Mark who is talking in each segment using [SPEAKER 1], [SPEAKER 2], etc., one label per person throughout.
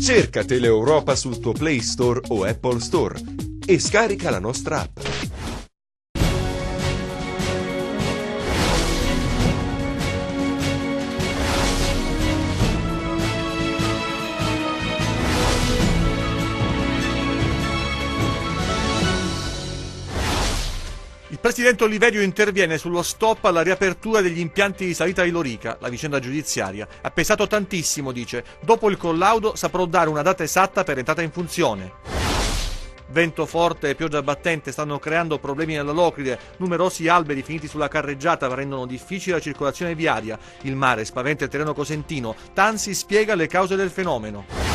[SPEAKER 1] Cerca Teleeuropa sul tuo Play Store o Apple Store e scarica la nostra app.
[SPEAKER 2] Il presidente Oliverio interviene sullo stop alla riapertura degli impianti di salita di Lorica. La vicenda giudiziaria ha pesato tantissimo, dice. Dopo il collaudo saprò dare una data esatta per entrata in funzione. Vento forte e pioggia battente stanno creando problemi nella Locride. Numerosi alberi finiti sulla carreggiata rendono difficile la circolazione viaria. Il mare spaventa il terreno cosentino. Tansi spiega le cause del fenomeno.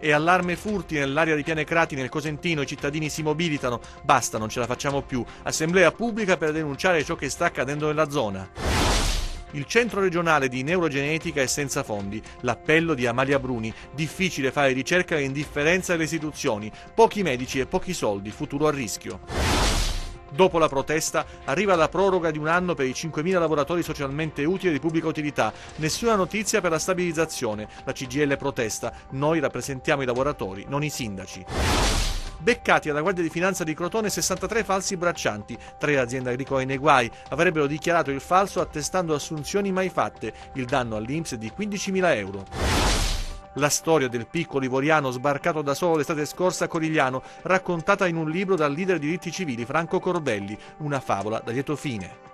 [SPEAKER 2] E allarme furti nell'area di Piane Crati nel Cosentino, i cittadini si mobilitano. Basta, non ce la facciamo più. Assemblea pubblica per denunciare ciò che sta accadendo nella zona. Il centro regionale di neurogenetica è senza fondi. L'appello di Amalia Bruni. Difficile fare ricerca nell'indifferenza delle istituzioni. Pochi medici e pochi soldi, futuro a rischio. Dopo la protesta arriva la proroga di un anno per i 5.000 lavoratori socialmente utili di pubblica utilità. Nessuna notizia per la stabilizzazione. La CGIL protesta. Noi rappresentiamo i lavoratori, non i sindaci. Beccati alla Guardia di Finanza di Crotone 63 falsi braccianti. 3 aziende agricole nei guai. Avrebbero dichiarato il falso attestando assunzioni mai fatte. Il danno all'INPS è di 15.000 euro. La storia del piccolo ivoriano sbarcato da solo l'estate scorsa a Corigliano, raccontata in un libro dal leader diritti civili Franco Corbelli, una favola da lieto fine.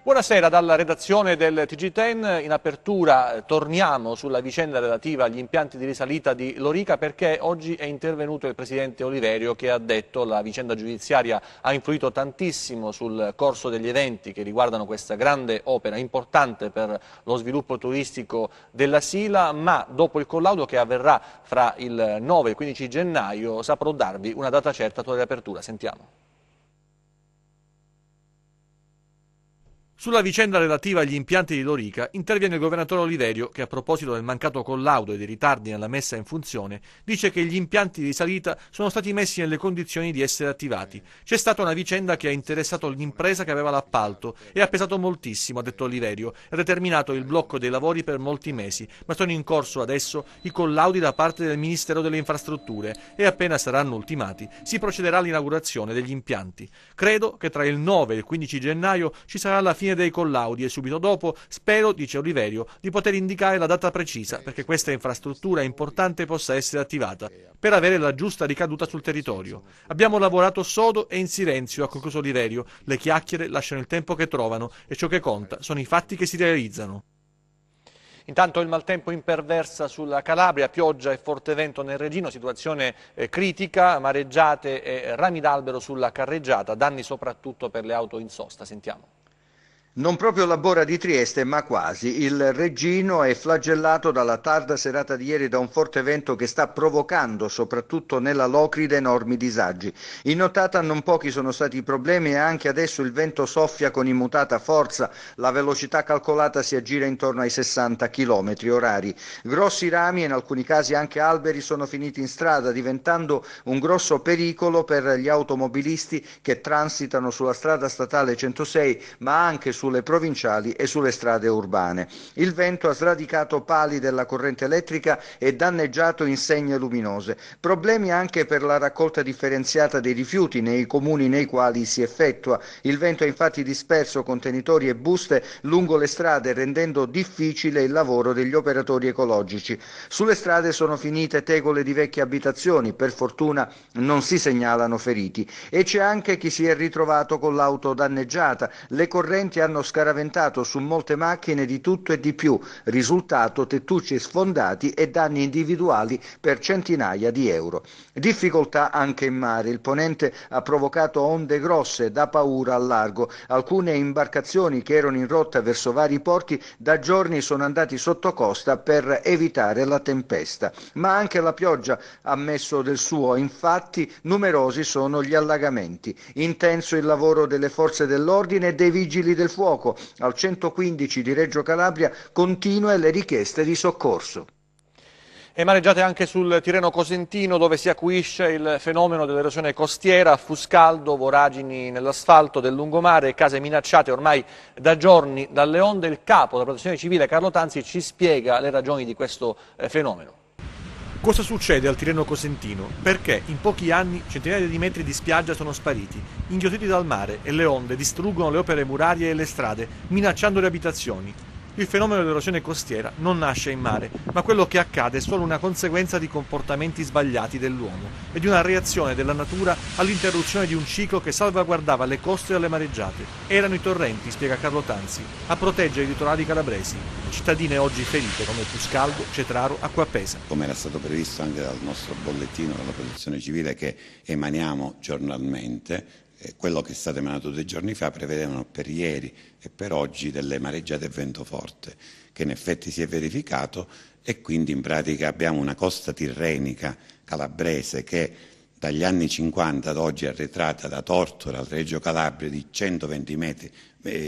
[SPEAKER 2] Buonasera dalla redazione del TG10. In apertura torniamo sulla vicenda relativa agli impianti di risalita di Lorica perché oggi è intervenuto il presidente Oliverio che ha detto che la vicenda giudiziaria ha influito tantissimo sul corso degli eventi che riguardano questa grande opera importante per lo sviluppo turistico della Sila, ma dopo il collaudo che avverrà fra il 9 e il 15 gennaio saprò darvi una data certa sulla riapertura. Sentiamo. Sulla vicenda relativa agli impianti di Lorica interviene il governatore Oliverio che a proposito del mancato collaudo e dei ritardi nella messa in funzione dice che gli impianti di salita sono stati messi nelle condizioni di essere attivati. C'è stata una vicenda che ha interessato l'impresa che aveva l'appalto e ha pesato moltissimo, ha detto Oliverio, e ha determinato il blocco dei lavori per molti mesi, ma sono in corso adesso i collaudi da parte del Ministero delle Infrastrutture e appena saranno ultimati si procederà all'inaugurazione degli impianti. Credo che tra il 9 e il 15 gennaio ci sarà la fine dei collaudi e subito dopo spero, dice Oliverio, di poter indicare la data precisa perché questa infrastruttura importante possa essere attivata per avere la giusta ricaduta sul territorio. Abbiamo lavorato sodo e in silenzio, ha concluso Oliverio. Le chiacchiere lasciano il tempo che trovano e ciò che conta sono i fatti che si realizzano. Intanto il maltempo imperversa sulla Calabria, pioggia e forte vento nel Regino, situazione critica, mareggiate e rami d'albero sulla carreggiata, danni soprattutto per le auto in sosta. Sentiamo.
[SPEAKER 3] Non proprio la Bora di Trieste, ma quasi. Il Regino è flagellato dalla tarda serata di ieri da un forte vento che sta provocando, soprattutto nella Locride, enormi disagi. In nottata non pochi sono stati i problemi e anche adesso il vento soffia con immutata forza. La velocità calcolata si aggira intorno ai 60 km orari. Grossi rami e in alcuni casi anche alberi sono finiti in strada, diventando un grosso pericolo per gli automobilisti che transitano sulla strada statale 106, ma anche sulle provinciali e sulle strade urbane. Il vento ha sradicato pali della corrente elettrica e danneggiato insegne luminose. Problemi anche per la raccolta differenziata dei rifiuti nei comuni nei quali si effettua. Il vento ha infatti disperso contenitori e buste lungo le strade, rendendo difficile il lavoro degli operatori ecologici. Sulle strade sono finite tegole di vecchie abitazioni, per fortuna non si segnalano feriti. E c'è anche chi si è ritrovato con l'auto danneggiata. Le correnti hanno scaraventato su molte macchine di tutto e di più, risultato tettucci sfondati e danni individuali per centinaia di euro. Difficoltà anche in mare, il ponente ha provocato onde grosse da paura al largo, alcune imbarcazioni che erano in rotta verso vari porti da giorni sono andati sotto costa per evitare la tempesta, ma anche la pioggia ha messo del suo, infatti numerosi sono gli allagamenti, intenso il lavoro delle forze dell'ordine e dei vigili del fuoco. Al 115 di Reggio Calabria continue le richieste di soccorso.
[SPEAKER 2] E mareggiate anche sul Tirreno Cosentino dove si acuisce il fenomeno dell'erosione costiera, Fuscaldo, voragini nell'asfalto del lungomare, case minacciate ormai da giorni dalle onde. Il capo della Protezione Civile Carlo Tanzi ci spiega le ragioni di questo fenomeno. Cosa succede al Tirreno Cosentino? Perché in pochi anni centinaia di metri di spiaggia sono spariti, inghiottiti dal mare, e le onde distruggono le opere murarie e le strade, minacciando le abitazioni. Il fenomeno dell'erosione costiera non nasce in mare, ma quello che accade è solo una conseguenza di comportamenti sbagliati dell'uomo e di una reazione della natura all'interruzione di un ciclo che salvaguardava le coste dalle mareggiate. Erano i torrenti, spiega Carlo Tanzi, a proteggere i litorali calabresi, cittadine oggi ferite come Puscaldo, Cetraro, Acquapesa.
[SPEAKER 4] Come era stato previsto anche dal nostro bollettino della Protezione Civile che emaniamo giornalmente, quello che è stato emanato 2 giorni fa prevedevano per ieri e per oggi delle mareggiate e vento forte, che in effetti si è verificato, e quindi in pratica abbiamo una costa tirrenica calabrese che dagli anni 50 ad oggi è arretrata da Tortora al Reggio Calabria di 120 metri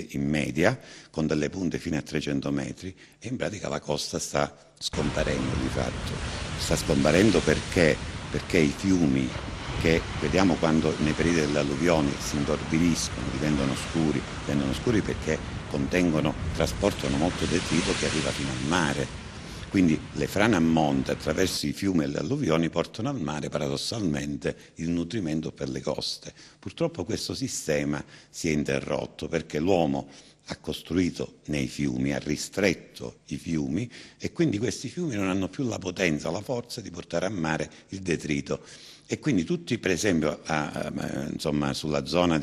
[SPEAKER 4] in media, con delle punte fino a 300 metri, e in pratica la costa sta scomparendo di fatto. Sta scomparendo perché i fiumi, che vediamo quando nei periodi delle alluvioni si intorbidiscono, diventano scuri perché trasportano molto detrito che arriva fino al mare. Quindi le frane a monte attraverso i fiumi e le alluvioni portano al mare paradossalmente il nutrimento per le coste. Purtroppo questo sistema si è interrotto perché l'uomo ha costruito nei fiumi, ha ristretto i fiumi, e quindi questi fiumi non hanno più la potenza, la forza di portare a mare il detrito. E quindi tutti, per esempio, sulla zona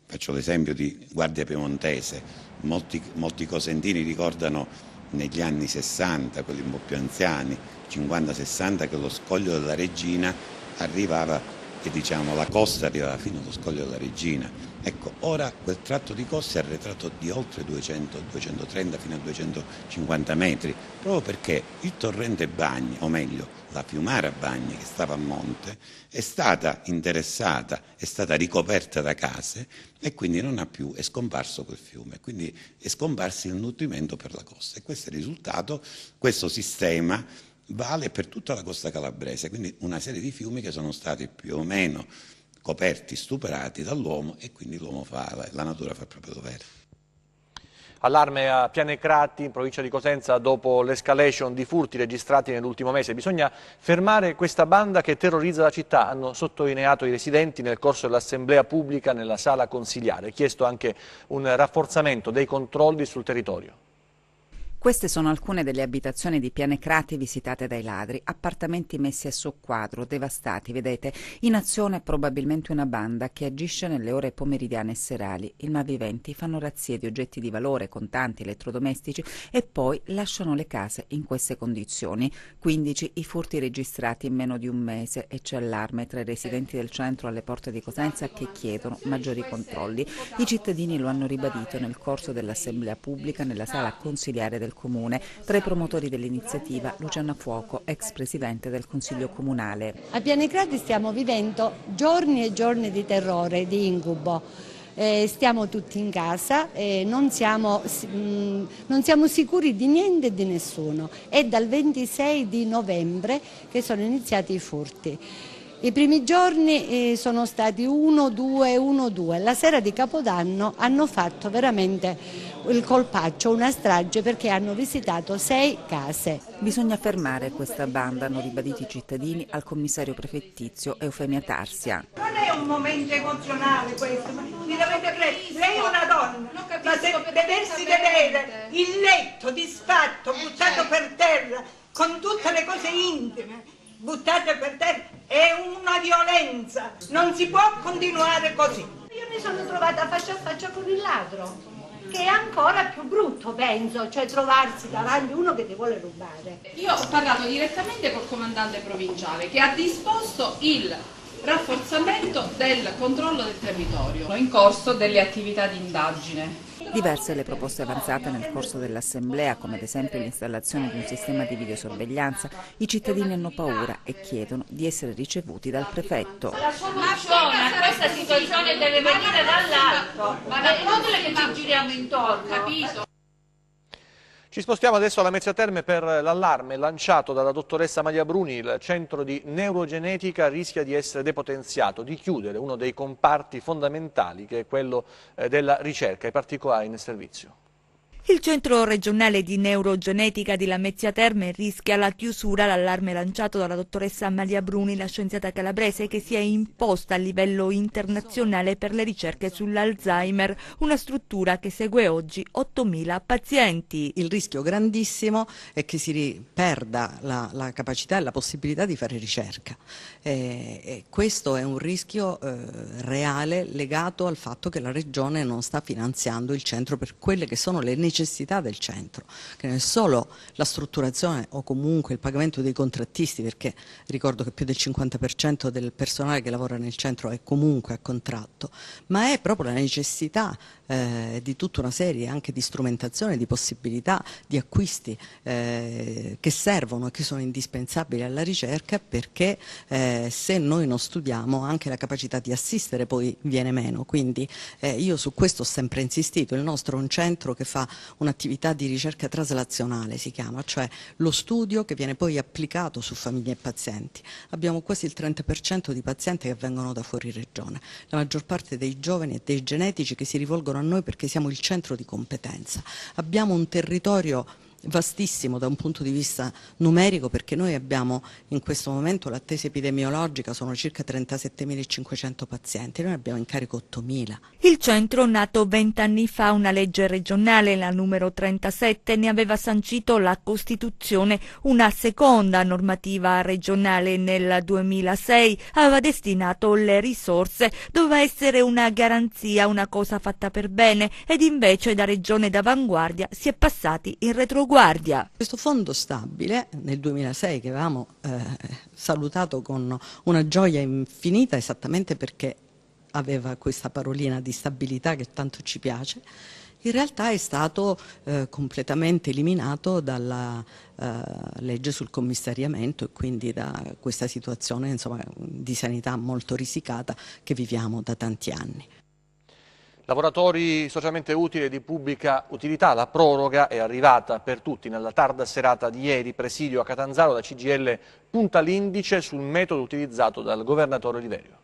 [SPEAKER 4] faccio l'esempio di Guardia Piemontese, molti cosentini ricordano negli anni 60, quelli un po' più anziani, 50-60, che lo scoglio della Regina arrivava, la costa arrivava fino allo scoglio della Regina. Ecco, ora quel tratto di costa è arretrato di oltre 200, 230 fino a 250 metri, proprio perché il torrente Bagni, o meglio la fiumara Bagni che stava a monte, è stata interessata, è stata ricoperta da case, e quindi è scomparso quel fiume, quindi è scomparso il nutrimento per la costa, e questo è il risultato. Questo sistema vale per tutta la costa calabrese, quindi una serie di fiumi che sono stati più o meno coperti, stuprati dall'uomo, e quindi la natura fa il proprio dovere.
[SPEAKER 2] Allarme a Pianecrati, in provincia di Cosenza, dopo l'escalation di furti registrati nell'ultimo mese. Bisogna fermare questa banda che terrorizza la città, hanno sottolineato i residenti nel corso dell'assemblea pubblica nella sala consiliare. Chiesto anche un rafforzamento dei controlli sul territorio.
[SPEAKER 5] Queste sono alcune delle abitazioni di Pianecrati visitate dai ladri, appartamenti messi a soqquadro, devastati, vedete, in azione probabilmente una banda che agisce nelle ore pomeridiane e serali. I malviventi fanno razzie di oggetti di valore, contanti, elettrodomestici, e poi lasciano le case in queste condizioni. 15 i furti registrati in meno di un mese, e c'è allarme tra i residenti del centro alle porte di Cosenza che chiedono maggiori controlli. I cittadini lo hanno ribadito nel corso dell'assemblea pubblica nella sala consiliare del Comune. Tra i promotori dell'iniziativa Luciana Fuoco, ex presidente del Consiglio Comunale.
[SPEAKER 6] A Pianecrati stiamo vivendo giorni e giorni di terrore, di incubo. Stiamo tutti in casa, non siamo sicuri di niente e di nessuno. È dal 26 di novembre che sono iniziati i furti. I primi giorni sono stati 1-2. La sera di Capodanno hanno fatto veramente il colpaccio, una strage, perché hanno visitato 6 case.
[SPEAKER 5] Bisogna fermare questa banda, hanno ribadito i cittadini al commissario prefettizio Eufemia Tarsia.
[SPEAKER 7] Non è un momento emozionale questo, ma mi dovete credere, lei è una donna, ma se vedersi vedere il letto disfatto, buttato per terra, con tutte le cose intime buttate per terra, è una violenza, non si può continuare così.
[SPEAKER 8] Io mi sono trovata faccia a faccia con il ladro, che è ancora più brutto, penso, cioè trovarsi davanti uno che ti vuole rubare.
[SPEAKER 9] Io ho parlato direttamente col comandante provinciale che ha disposto il rafforzamento del controllo del territorio in corso delle attività di indagine.
[SPEAKER 5] Diverse le proposte avanzate nel corso dell'assemblea, come ad esempio l'installazione di un sistema di videosorveglianza. I cittadini hanno paura e chiedono di essere ricevuti dal prefetto.
[SPEAKER 8] La soluzione a questa situazione deve venire dall'alto, ma è inutile che ci giriamo intorno. Capito?
[SPEAKER 2] Ci spostiamo adesso alla Mezzia Terme per l'allarme lanciato dalla dottoressa Maria Bruni. Il centro di neurogenetica rischia di essere depotenziato, di chiudere uno dei comparti fondamentali che è quello della ricerca, in particolare in servizio.
[SPEAKER 10] Il centro regionale di neurogenetica di Lamezia Terme rischia la chiusura. L'allarme lanciato dalla dottoressa Amalia Bruni, la scienziata calabrese che si è imposta a livello internazionale per le ricerche sull'Alzheimer, una struttura che segue oggi 8.000 pazienti.
[SPEAKER 11] Il rischio grandissimo è che si perda la capacità e la possibilità di fare ricerca. E questo è un rischio reale legato al fatto che la Regione non sta finanziando il centro per quelle che sono le necessità del centro, che non è solo la strutturazione o comunque il pagamento dei contrattisti, perché ricordo che più del 50% del personale che lavora nel centro è comunque a contratto, ma è proprio la necessità di tutta una serie anche di strumentazione, di possibilità, di acquisti che servono e che sono indispensabili alla ricerca, perché se noi non studiamo anche la capacità di assistere poi viene meno. Quindi io su questo ho sempre insistito. Il nostro è un centro che fa un'attività di ricerca traslazionale, si chiama, cioè lo studio che viene poi applicato su famiglie e pazienti. Abbiamo quasi il 30% di pazienti che vengono da fuori regione, la maggior parte dei giovani e dei genetici che si rivolgono a noi perché siamo il centro di competenza. Abbiamo un territorio vastissimo da un punto di vista numerico, perché noi abbiamo in questo momento l'attesa epidemiologica sono circa 37.500 pazienti, noi abbiamo in carico 8.000.
[SPEAKER 10] Il centro, nato 20 anni fa, una legge regionale, la numero 37, ne aveva sancito la costituzione. Una seconda normativa regionale nel 2006 aveva destinato le risorse, doveva essere una garanzia, una cosa fatta per bene, ed invece da regione d'avanguardia si è passati in retroguardia.
[SPEAKER 11] Questo fondo stabile nel 2006 che avevamo salutato con una gioia infinita, esattamente perché aveva questa parolina di stabilità che tanto ci piace, in realtà è stato completamente eliminato dalla legge sul commissariamento e quindi da questa situazione, insomma, di sanità molto risicata che viviamo da tanti anni.
[SPEAKER 2] Lavoratori socialmente utili e di pubblica utilità, la proroga è arrivata per tutti. Nella tarda serata di ieri, presidio a Catanzaro, la CGIL punta l'indice sul metodo utilizzato dal governatore Oliverio.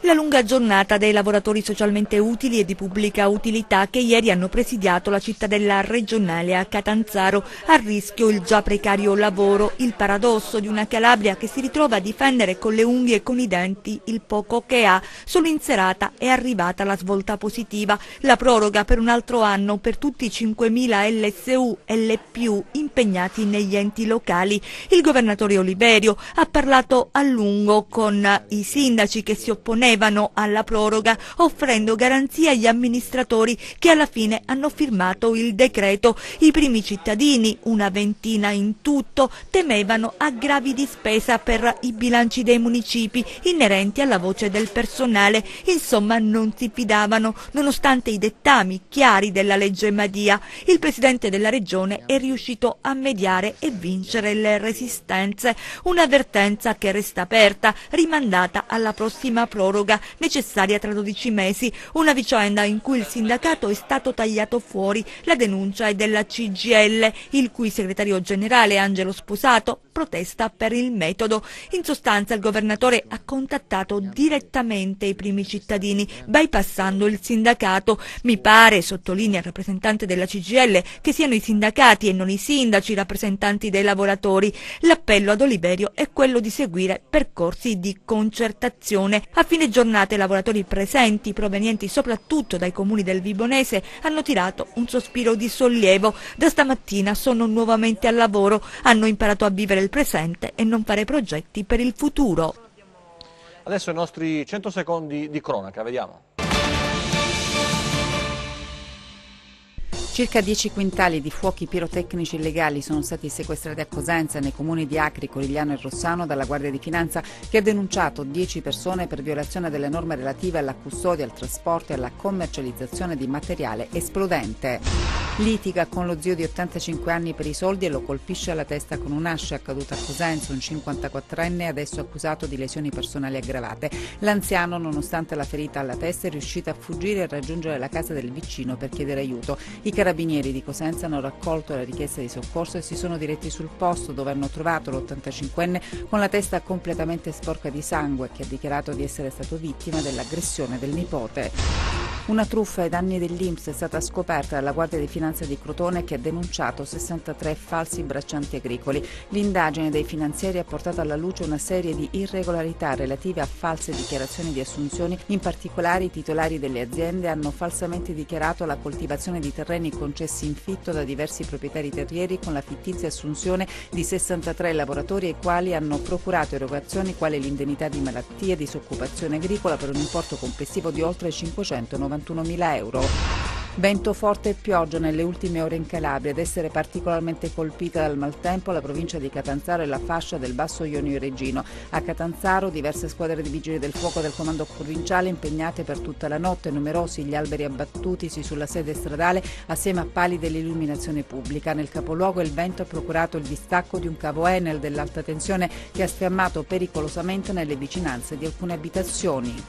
[SPEAKER 10] La lunga giornata dei lavoratori socialmente utili e di pubblica utilità che ieri hanno presidiato la cittadella regionale a Catanzaro. A rischio il già precario lavoro, il paradosso di una Calabria che si ritrova a difendere con le unghie e con i denti il poco che ha. Solo in serata è arrivata la svolta positiva, la proroga per un altro anno per tutti i 5.000 LSU e LPU impegnati negli enti locali. Il governatore Oliverio ha parlato a lungo con i sindaci che si opponevano alla proroga, offrendo garanzie agli amministratori che alla fine hanno firmato il decreto. I primi cittadini, una ventina in tutto, temevano aggravi di spesa per i bilanci dei municipi inerenti alla voce del personale. Insomma, non si fidavano, nonostante i dettami chiari della legge Madia. Il presidente della regione è riuscito a mediare e vincere le resistenze. Un'avvertenza che resta aperta, rimandata alla prossima proroga necessaria tra 12 mesi, una vicenda in cui il sindacato è stato tagliato fuori. La denuncia è della CGIL, il cui segretario generale Angelo Sposato protesta per il metodo. In sostanza il governatore ha contattato direttamente i primi cittadini, bypassando il sindacato. Mi pare, sottolinea il rappresentante della CGIL, che siano i sindacati e non i sindaci rappresentanti dei lavoratori. L'appello ad Oliverio è quello di seguire percorsi di concertazione. A fine giornata i lavoratori presenti, provenienti soprattutto dai comuni del Vibonese, hanno tirato un sospiro di sollievo. Da stamattina sono nuovamente al lavoro, hanno imparato a vivere il presente e non fare progetti per il futuro.
[SPEAKER 2] Adesso i nostri 100 secondi di cronaca, vediamo.
[SPEAKER 5] Circa 10 quintali di fuochi pirotecnici illegali sono stati sequestrati a Cosenza, nei comuni di Acri, Corigliano e Rossano, dalla Guardia di Finanza, che ha denunciato 10 persone per violazione delle norme relative alla custodia, al trasporto e alla commercializzazione di materiale esplodente. Litiga con lo zio di 85 anni per i soldi e lo colpisce alla testa con un'ascia. Accaduta a Cosenza, un 54enne adesso accusato di lesioni personali aggravate. L'anziano, nonostante la ferita alla testa, è riuscito a fuggire e raggiungere la casa del vicino per chiedere aiuto. I carabinieri di Cosenza hanno raccolto la richiesta di soccorso e si sono diretti sul posto, dove hanno trovato l'85enne con la testa completamente sporca di sangue, che ha dichiarato di essere stato vittima dell'aggressione del nipote. Una truffa ai danni dell'INPS è stata scoperta dalla Guardia di Finanza di Crotone, che ha denunciato 63 falsi braccianti agricoli. L'indagine dei finanzieri ha portato alla luce una serie di irregolarità relative a false dichiarazioni di assunzioni. In particolare i titolari delle aziende hanno falsamente dichiarato la coltivazione di terreni concessi in fitto da diversi proprietari terrieri, con la fittizia assunzione di 63 lavoratori ai quali hanno procurato erogazioni quali l'indennità di malattia e disoccupazione agricola per un importo complessivo di oltre 591.000 euro. Vento forte e pioggia nelle ultime ore in Calabria. Ad essere particolarmente colpita dal maltempo la provincia di Catanzaro e la fascia del Basso Ionio-Reggino. A Catanzaro diverse squadre di vigili del fuoco del comando provinciale impegnate per tutta la notte, numerosi gli alberi abbattutisi sulla sede stradale assieme a pali dell'illuminazione pubblica. Nel capoluogo il vento ha procurato il distacco di un cavo Enel dell'alta tensione che ha sfiammato pericolosamente nelle vicinanze di alcune abitazioni.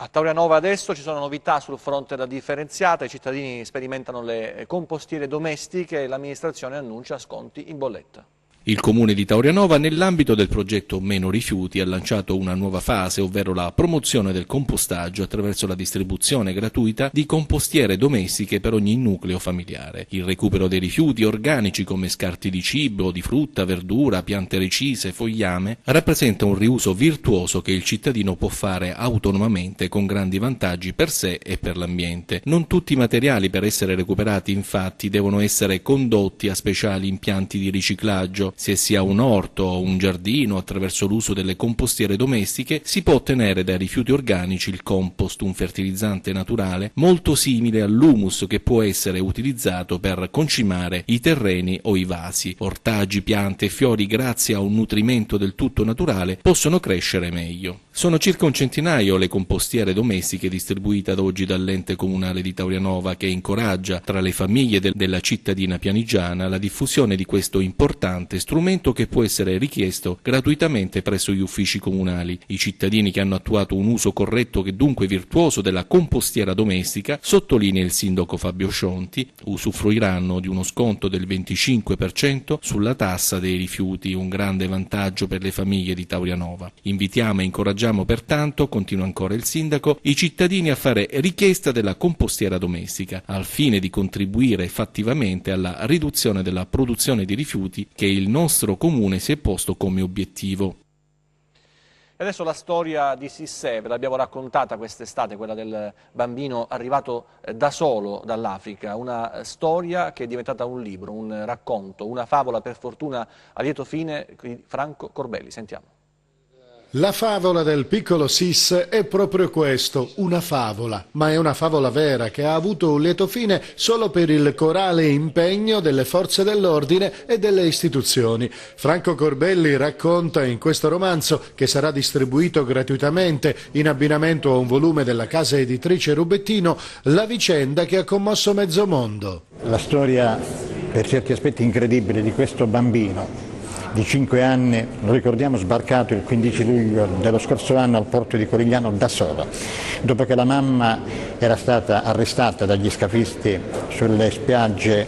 [SPEAKER 2] A Taurianova adesso ci sono novità sul fronte della differenziata, i cittadini sperimentano le compostiere domestiche e l'amministrazione annuncia sconti in bolletta.
[SPEAKER 12] Il comune di Taurianova, nell'ambito del progetto Meno Rifiuti, ha lanciato una nuova fase, ovvero la promozione del compostaggio attraverso la distribuzione gratuita di compostiere domestiche per ogni nucleo familiare. Il recupero dei rifiuti organici come scarti di cibo, di frutta, verdura, piante recise, fogliame, rappresenta un riuso virtuoso che il cittadino può fare autonomamente con grandi vantaggi per sé e per l'ambiente. Non tutti i materiali per essere recuperati, infatti, devono essere condotti a speciali impianti di riciclaggio. Se si ha un orto o un giardino, attraverso l'uso delle compostiere domestiche si può ottenere dai rifiuti organici il compost, un fertilizzante naturale molto simile all'humus che può essere utilizzato per concimare i terreni o i vasi. Ortaggi, piante e fiori, grazie a un nutrimento del tutto naturale, possono crescere meglio. Sono circa un centinaio le compostiere domestiche distribuite ad oggi dall'ente comunale di Taurianova, che incoraggia tra le famiglie della cittadina pianigiana la diffusione di questo importante strumento che può essere richiesto gratuitamente presso gli uffici comunali. I cittadini che hanno attuato un uso corretto e dunque virtuoso della compostiera domestica, sottolinea il sindaco Fabio Scionti, usufruiranno di uno sconto del 25% sulla tassa dei rifiuti, un grande vantaggio per le famiglie di Taurianova. Invitiamo e incoraggiamo pertanto, continua ancora il sindaco, i cittadini a fare richiesta della compostiera domestica, al fine di contribuire fattivamente alla riduzione della produzione di rifiuti che il nostro comune si è posto come obiettivo.
[SPEAKER 2] E adesso la storia di Sissè, ve l'abbiamo raccontata quest'estate, quella del bambino arrivato da solo dall'Africa, una storia che è diventata un libro, un racconto, una favola per fortuna a lieto fine di Franco Corbelli. Sentiamo.
[SPEAKER 13] La favola del piccolo Sis è proprio questo, una favola, ma è una favola vera che ha avuto un lieto fine solo per il corale impegno delle forze dell'ordine e delle istituzioni. Franco Corbelli racconta in questo romanzo, che sarà distribuito gratuitamente in abbinamento a un volume della casa editrice Rubettino, la vicenda che ha commosso mezzo mondo.
[SPEAKER 14] La storia per certi aspetti incredibile di questo bambino di 5 anni, lo ricordiamo, sbarcato il 15 luglio dello scorso anno al porto di Corigliano da solo, dopo che la mamma era stata arrestata dagli scafisti sulle spiagge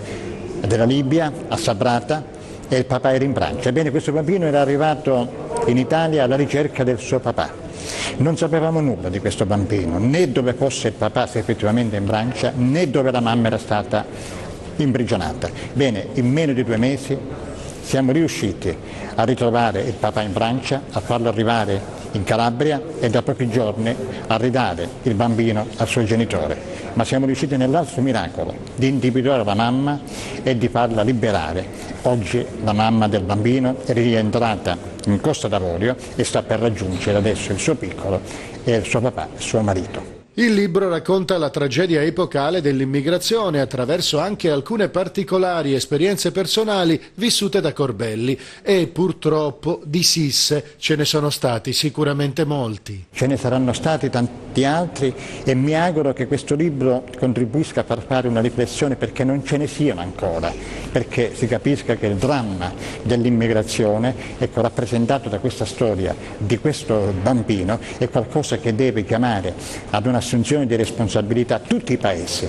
[SPEAKER 14] della Libia, a Sabrata, e il papà era in Francia. Ebbene, questo bambino era arrivato in Italia alla ricerca del suo papà. Non sapevamo nulla di questo bambino, né dove fosse il papà, se effettivamente in Francia, né dove la mamma era stata imprigionata. Bene, in meno di 2 mesi siamo riusciti a ritrovare il papà in Francia, a farlo arrivare in Calabria e da pochi giorni a ridare il bambino al suo genitore. Ma siamo riusciti nell'altro miracolo di individuare la mamma e di farla liberare. Oggi la mamma del bambino è rientrata in Costa d'Avorio e sta per raggiungere adesso il suo piccolo e il suo papà, il suo marito.
[SPEAKER 13] Il libro racconta la tragedia epocale dell'immigrazione attraverso anche alcune particolari esperienze personali vissute da Corbelli, e purtroppo di Sisse ce ne sono stati sicuramente molti.
[SPEAKER 14] Ce ne saranno stati tanti altri e mi auguro che questo libro contribuisca a far fare una riflessione perché non ce ne siano ancora, perché si capisca che il dramma dell'immigrazione, ecco, rappresentato da questa storia di questo bambino, è qualcosa che deve chiamare ad una assunzione di responsabilità tutti i paesi,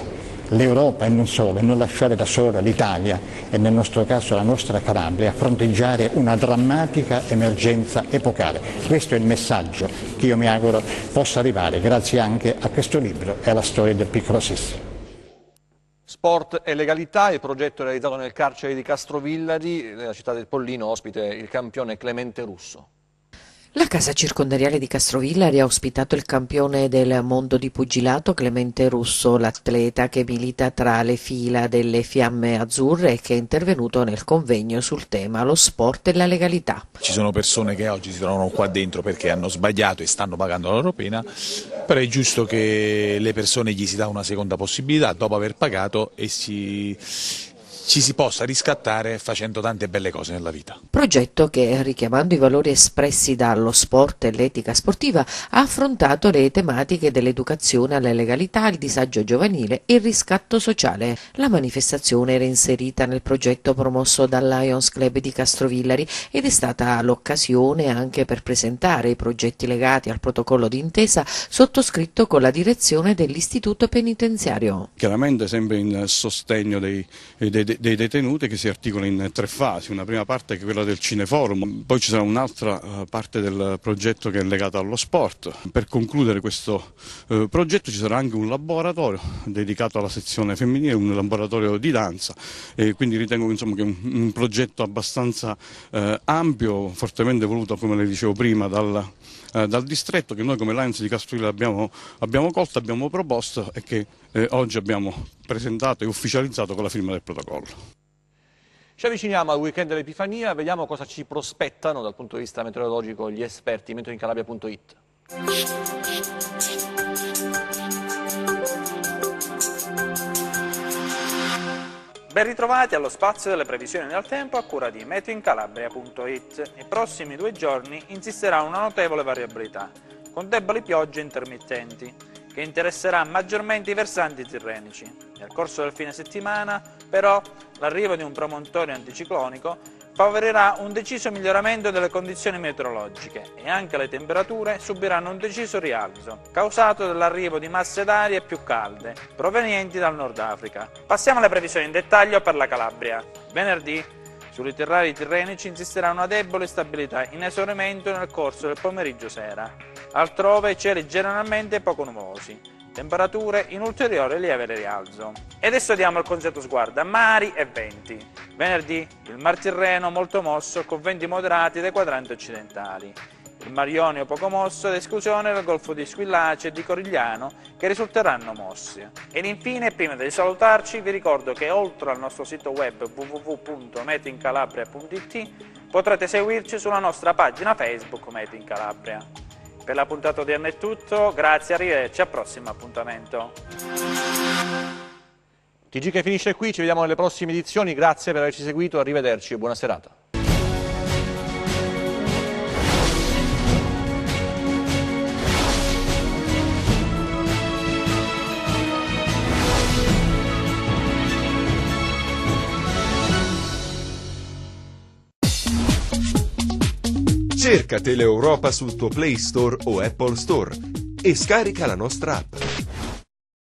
[SPEAKER 14] l'Europa e non solo, e non lasciare da sola l'Italia e nel nostro caso la nostra Calabria a fronteggiare una drammatica emergenza epocale. Questo è il messaggio che io mi auguro possa arrivare grazie anche a questo libro e alla storia del piccolo SIS.
[SPEAKER 2] Sport e legalità, il progetto realizzato nel carcere di Castrovillari, nella città del Pollino, ospite il campione Clemente Russo.
[SPEAKER 15] La casa circondariale di Castrovillari ha ospitato il campione del mondo di pugilato Clemente Russo, l'atleta che milita tra le fila delle Fiamme Azzurre e che è intervenuto nel convegno sul tema lo sport e la legalità.
[SPEAKER 16] Ci sono persone che oggi si trovano qua dentro perché hanno sbagliato e stanno pagando la loro pena, però è giusto che le persone gli si dà una seconda possibilità dopo aver pagato e ci si possa riscattare facendo tante belle cose nella vita.
[SPEAKER 15] Progetto che, richiamando i valori espressi dallo sport e l'etica sportiva, ha affrontato le tematiche dell'educazione alla legalità, il disagio giovanile e il riscatto sociale. La manifestazione era inserita nel progetto promosso dal Lions Club di Castrovillari ed è stata l'occasione anche per presentare i progetti legati al protocollo d'intesa sottoscritto con la direzione dell'istituto penitenziario.
[SPEAKER 17] Chiaramente sempre in sostegno dei detenuti, che si articola in 3 fasi, una prima parte che è quella del cineforum, poi ci sarà un'altra parte del progetto che è legata allo sport. Per concludere questo progetto ci sarà anche un laboratorio dedicato alla sezione femminile, un laboratorio di danza, e quindi ritengo insomma, che è un progetto abbastanza ampio, fortemente voluto, come le dicevo prima, dal distretto, che noi come Lions di Castrovillari abbiamo colto, abbiamo proposto e che oggi abbiamo presentato e ufficializzato con la firma del protocollo.
[SPEAKER 2] Ci avviciniamo al weekend dell'Epifania, vediamo cosa ci prospettano dal punto di vista meteorologico gli esperti meteoincalabria.it.
[SPEAKER 18] Ben ritrovati allo spazio delle previsioni del tempo a cura di meteoincalabria.it. Nei prossimi 2 giorni insisterà una notevole variabilità, con deboli piogge intermittenti, che interesserà maggiormente i versanti tirrenici. Nel corso del fine settimana, però, l'arrivo di un promontorio anticiclonico favorirà un deciso miglioramento delle condizioni meteorologiche e anche le temperature subiranno un deciso rialzo, causato dall'arrivo di masse d'aria più calde, provenienti dal Nord Africa. Passiamo alle previsioni in dettaglio per la Calabria. Venerdì, sugli itinerari tirrenici insisterà una debole stabilità in esaurimento nel corso del pomeriggio-sera. Altrove cieli generalmente poco nuvosi, temperature in ulteriore lieve rialzo. E adesso diamo il consueto sguardo a mari e venti. Venerdì il Mar Tirreno molto mosso con venti moderati dai quadranti occidentali. Il Mar Ionio poco mosso ad esclusione del Golfo di Squillace e di Corigliano che risulteranno mossi. Ed infine, prima di salutarci, vi ricordo che oltre al nostro sito web www.meteoincalabria.it potrete seguirci sulla nostra pagina Facebook Meteo in Calabria. Per la puntata odierna è tutto, grazie, arrivederci al prossimo appuntamento.
[SPEAKER 2] TG che finisce qui, ci vediamo nelle prossime edizioni, grazie per averci seguito, arrivederci e buona serata.
[SPEAKER 1] Cerca Teleeuropa sul tuo Play Store o Apple Store e scarica la nostra app.